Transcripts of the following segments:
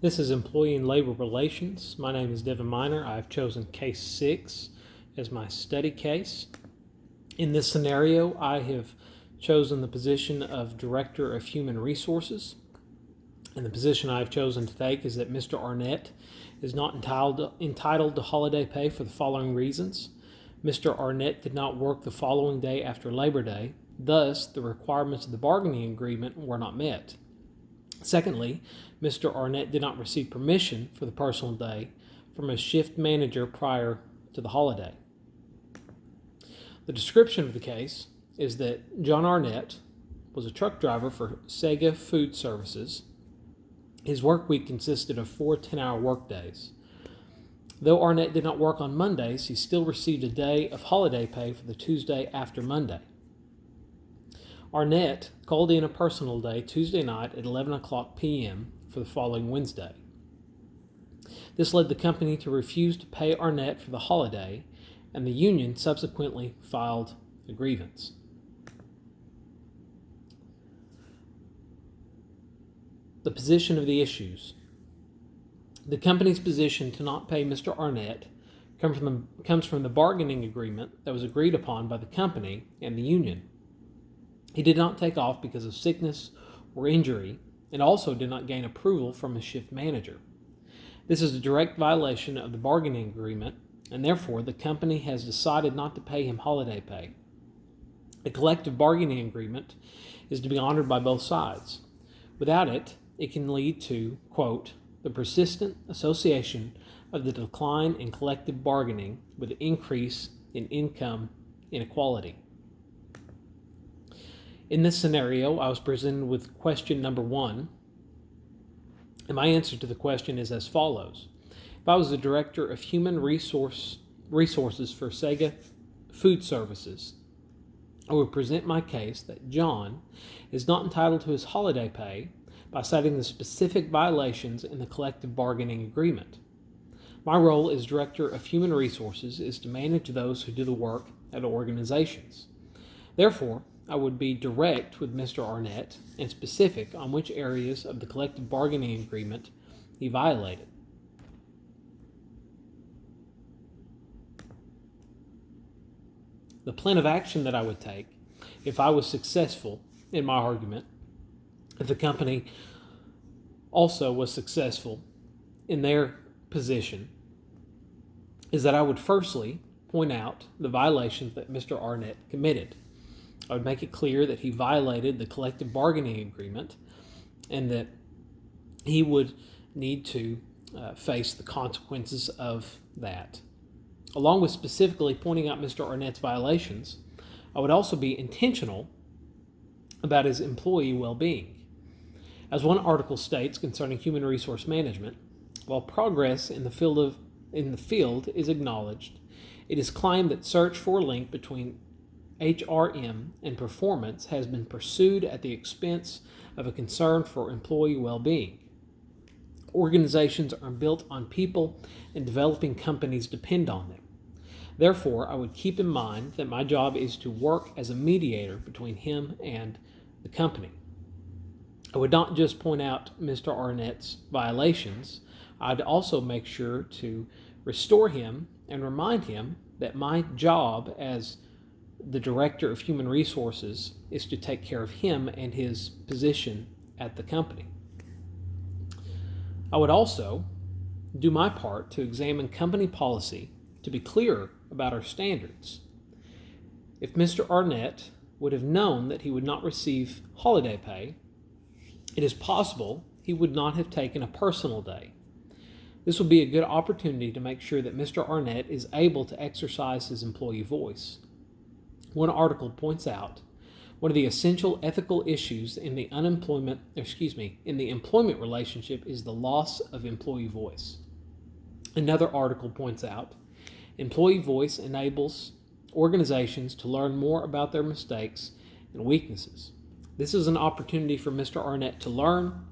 This is Employee and Labor Relations. My name is Devin Miner. I've chosen case 6 as my study case. In this scenario, I have chosen the position of Director of Human Resources. And the position I've chosen to take is that Mr. Arnett is not entitled to holiday pay for the following reasons. Mr. Arnett did not work the following day after Labor Day. Thus, the requirements of the bargaining agreement were not met. Secondly, Mr. Arnett did not receive permission for the personal day from a shift manager prior to the holiday. The description of the case is that John Arnett was a truck driver for Sega Food Services. His work week consisted of 4 10-hour workdays. Though Arnett did not work on Mondays, he still received a day of holiday pay for the Tuesday after Monday. Arnett called in a personal day Tuesday night at 11 o'clock p.m. for the following Wednesday. This led the company to refuse to pay Arnett for the holiday, and the union subsequently filed a grievance. The position of the issues. The company's position to not pay Mr. Arnett comes from the bargaining agreement that was agreed upon by the company and the union. He did not take off because of sickness or injury, and also did not gain approval from his shift manager. This is a direct violation of the bargaining agreement, and therefore the company has decided not to pay him holiday pay. A collective bargaining agreement is to be honored by both sides. Without it, it can lead to, quote, the persistent association of the decline in collective bargaining with an increase in income inequality. In this scenario, I was presented with question number 1, and my answer to the question is as follows. If I was the Director of Human Resources for Sega Food Services, I would present my case that John is not entitled to his holiday pay by citing the specific violations in the collective bargaining agreement. My role as Director of Human Resources is to manage those who do the work at organizations. Therefore, I would be direct with Mr. Arnett and specific on which areas of the collective bargaining agreement he violated. The plan of action that I would take if I was successful in my argument, if the company also was successful in their position, is that I would firstly point out the violations that Mr. Arnett committed. I would make it clear that he violated the collective bargaining agreement and that he would need to face the consequences of that. Along with specifically pointing out Mr. Arnett's violations, I would also be intentional about his employee well-being. As one article states concerning human resource management, while progress in the field is acknowledged, it is claimed that search for a link between HRM and performance has been pursued at the expense of a concern for employee well-being. Organizations are built on people, and developing companies depend on them. Therefore, I would keep in mind that my job is to work as a mediator between him and the company. I would not just point out Mr. Arnett's violations, I'd also make sure to restore him and remind him that my job as the Director of Human Resources is to take care of him and his position at the company. I would also do my part to examine company policy to be clearer about our standards. If Mr. Arnett would have known that he would not receive holiday pay, it is possible he would not have taken a personal day. This will be a good opportunity to make sure that Mr. Arnett is able to exercise his employee voice. One article points out one of the essential ethical issues in the employment relationship is the loss of employee voice. Another article points out employee voice enables organizations to learn more about their mistakes and weaknesses. This is an opportunity for Mr. Arnett to learn,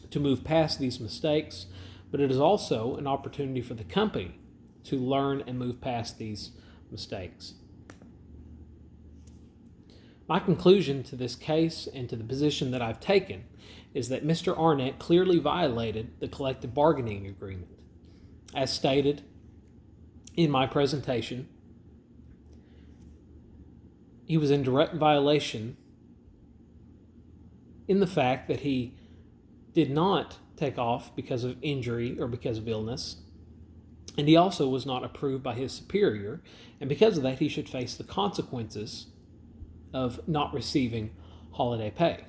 to move past these mistakes, but it is also an opportunity for the company to learn and move past these mistakes. My conclusion to this case and to the position that I've taken is that Mr. Arnett clearly violated the collective bargaining agreement. As stated in my presentation, he was in direct violation in the fact that he did not take off because of injury or because of illness, and he also was not approved by his superior, and because of that he should face the consequences of not receiving holiday pay.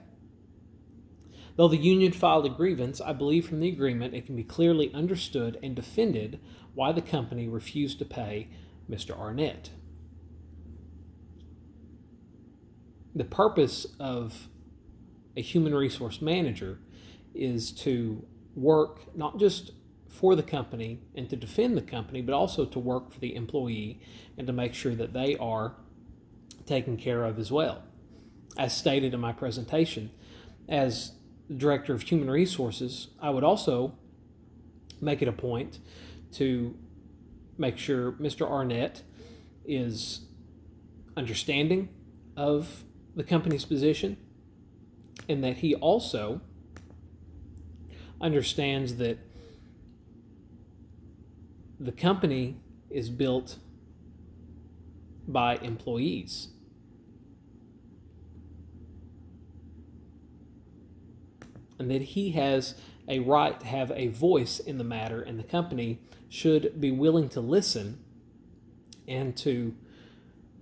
Though the union filed a grievance, I believe from the agreement it can be clearly understood and defended why the company refused to pay Mr. Arnett. The purpose of a human resource manager is to work not just for the company and to defend the company, but also to work for the employee and to make sure that they are taken care of as well. As stated in my presentation, as the Director of Human Resources, I would also make it a point to make sure Mr. Arnett is understanding of the company's position and that he also understands that the company is built by employees. And that he has a right to have a voice in the matter, and the company should be willing to listen and to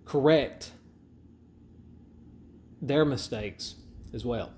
correct their mistakes as well.